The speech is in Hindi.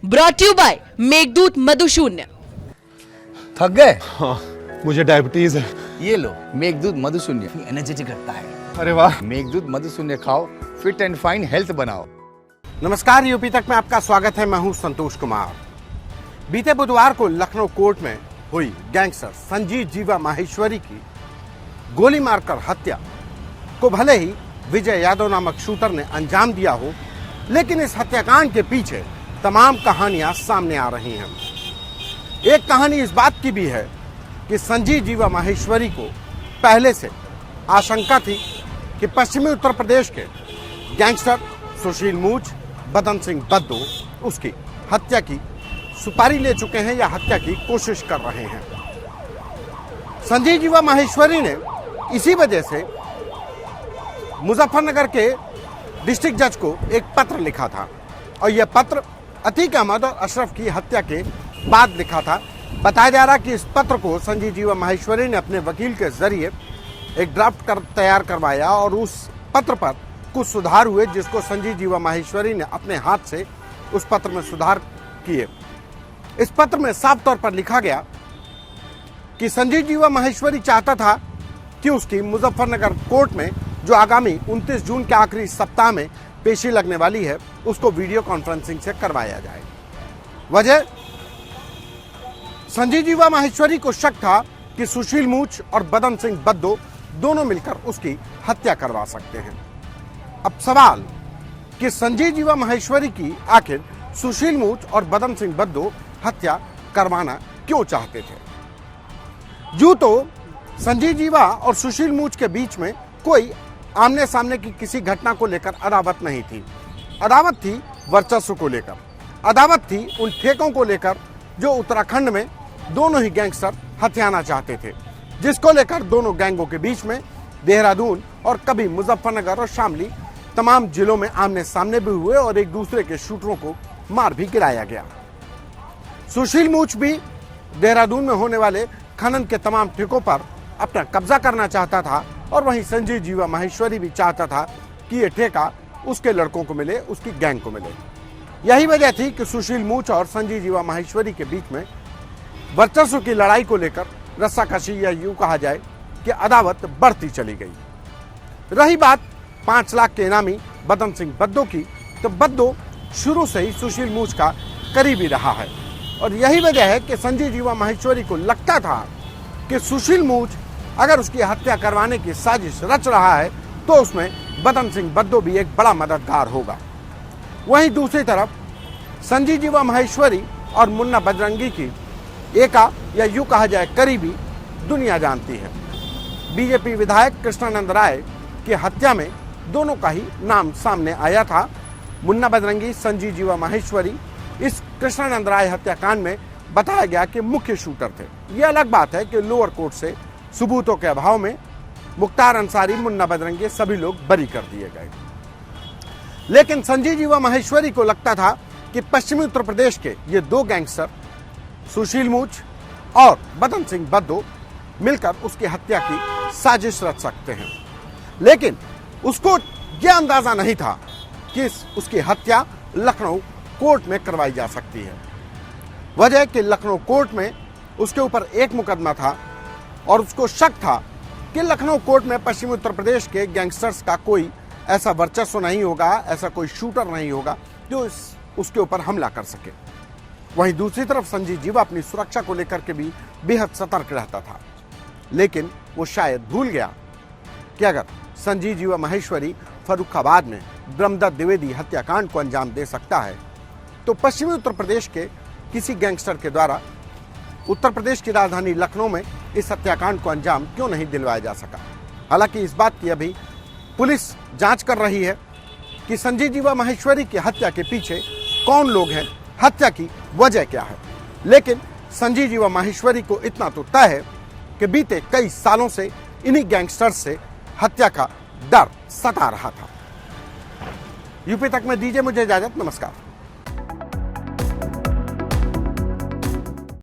Brought you by Meghdoot Madhushunya. थक गए? हाँ, मुझे डायबिटीज है। ये लो मेघदूत मधुशून्य, एनर्जेटिक रखता है। अरे वाह। मेघदूत मधुशून्य खाओ, फिट एंड फाइन हेल्थ बनाओ। नमस्कार, यूपी तक में आपका स्वागत है। मैं हूं संतोष कुमार। बीते बुधवार को लखनऊ कोर्ट में हुई गैंगस्टर संजीव जीवा माहेश्वरी की गोली मारकर हत्या को भले ही विजय यादव नामक शूटर ने अंजाम दिया हो, लेकिन इस हत्याकांड के पीछे तमाम कहानियां सामने आ रही हैं। एक कहानी इस बात की भी है कि संजीव जीवा माहेश्वरी को पहले से आशंका थी कि पश्चिमी उत्तर प्रदेश के गैंगस्टर सुशील मूच, बदन सिंह बद्दो उसकी हत्या की सुपारी ले चुके हैं या हत्या की कोशिश कर रहे हैं। संजीव जीवा माहेश्वरी ने इसी वजह से मुजफ्फरनगर के डिस्ट्रिक्ट जज को एक पत्र लिखा था और यह पत्र अतीक अहमद और अशरफ की हत्या के बाद लिखा था। बताया जा रहा कि इस पत्र को संजीव जीवा माहेश्वरी ने अपने वकील के जरिए एक ड्राफ्ट तैयार करवाया और उस पत्र पर कुछ सुधार हुए, जिसको संजीव जीवा माहेश्वरी ने अपने हाथ से उस पत्र में सुधार किए। इस पत्र में साफ तौर पर लिखा गया कि संजीव जीवा माहेश्वरी चाहता था कि उसकी मुजफ्फरनगर कोर्ट में जो आगामी 29 जून के आखिरी सप्ताह में पेशी लगने वाली है, उसको वीडियो कॉन्फ्रेंसिंग से करवाया जाए। वजह, संजीव जीवा माहेश्वरी को शक था कि सुशील मूच और बदन सिंह बद्दो दोनों मिलकर उसकी हत्या करवा सकते हैं। अब सवाल कि संजीव जीवा माहेश्वरी की आखिर सुशील मूच और बदन सिंह बद्दो हत्या करवाना क्यों चाहते थे? यूं तो संजीव जीवा और सुशील मूच के बीच में कोई आमने सामने की किसी घटना को लेकर अदावत नहीं थी। अदावत थी वर्चस्व को लेकर, अदावत थी उन ठेकों को लेकर जो उत्तराखंड में दोनों ही गैंगस्टर हथियाना चाहते थे, जिसको लेकर दोनों गैंगों के बीच में देहरादून और कभी मुजफ्फरनगर और शामली तमाम जिलों में आमने सामने भी हुए और एक दूसरे के शूटरों को मार भी गिराया गया। सुशील मूच भी देहरादून में होने वाले खनन के तमाम ठेकों पर अपना कब्जा करना चाहता था और वहीं संजीव जीवा माहेश्वरी भी चाहता था कि ये ठेका उसके लड़कों को मिले, उसकी गैंग को मिले। यही वजह थी कि सुशील मूच और संजीव जीवा माहेश्वरी के बीच में वर्चस्व की लड़ाई को लेकर रस्साकशी या यूं कहा जाए कि अदावत बढ़ती चली गई। रही बात 5 लाख के इनामी बदन सिंह बद्दो की, तो बद्दो शुरू से ही सुशील मूच का करीबी रहा है और यही वजह है कि संजीव जीवा माहेश्वरी को लगता था कि सुशील मूच अगर उसकी हत्या करवाने की साजिश रच रहा है तो उसमें बदन सिंह बद्दो भी एक बड़ा मददगार होगा। वहीं दूसरी तरफ संजीव जीवा माहेश्वरी और मुन्ना बजरंगी की एका या यूं कहा जाए करीबी दुनिया जानती है। बीजेपी विधायक कृष्णानंद राय की हत्या में दोनों का ही नाम सामने आया था। मुन्ना बजरंगी, संजीव जीवा माहेश्वरी इस कृष्णानंद राय हत्याकांड में बताया गया कि मुख्य शूटर थे। यह अलग बात है कि लोअर कोर्ट से सबूतों के अभाव में मुख्तार अंसारी, मुन्ना बजरंगी सभी लोग बरी कर दिए गए। लेकिन संजीव जीवा माहेश्वरी को लगता था कि पश्चिमी उत्तर प्रदेश के ये दो गैंगस्टर सुशील मूच और बदन सिंह बद्दो मिलकर उसकी हत्या की साजिश रच सकते हैं। लेकिन उसको यह अंदाजा नहीं था कि उसकी हत्या लखनऊ कोर्ट में करवाई जा सकती है। वजह कि लखनऊ कोर्ट में उसके ऊपर एक मुकदमा था और उसको शक था कि लखनऊ कोर्ट में पश्चिमी उत्तर प्रदेश के गैंगस्टर्स का कोई ऐसा वर्चस्व नहीं होगा, ऐसा कोई शूटर नहीं होगा जो उसके ऊपर हमला कर सके। वहीं दूसरी तरफ संजीव जीवा अपनी सुरक्षा को लेकर के भी बेहद सतर्क रहता था, लेकिन वो शायद भूल गया कि अगर संजीव जीवा माहेश्वरी फर्रुखाबाद में ब्रह्मदत्त द्विवेदी हत्याकांड को अंजाम दे सकता है तो पश्चिमी उत्तर प्रदेश के किसी गैंगस्टर के द्वारा उत्तर प्रदेश की राजधानी लखनऊ में इस हत्याकांड को अंजाम क्यों नहीं दिलवाया जा सका। हालांकि इस बात की अभी पुलिस जांच कर रही है कि संजीव जीवा माहेश्वरी की हत्या के पीछे कौन लोग हैं, हत्या की वजह क्या है। लेकिन संजीव जीवा माहेश्वरी को इतना तो तय है कि बीते कई सालों से इन्हीं गैंगस्टर्स से हत्या का डर सता रहा था। यूपी तक में दीजिए मुझे इजाजत। नमस्कार।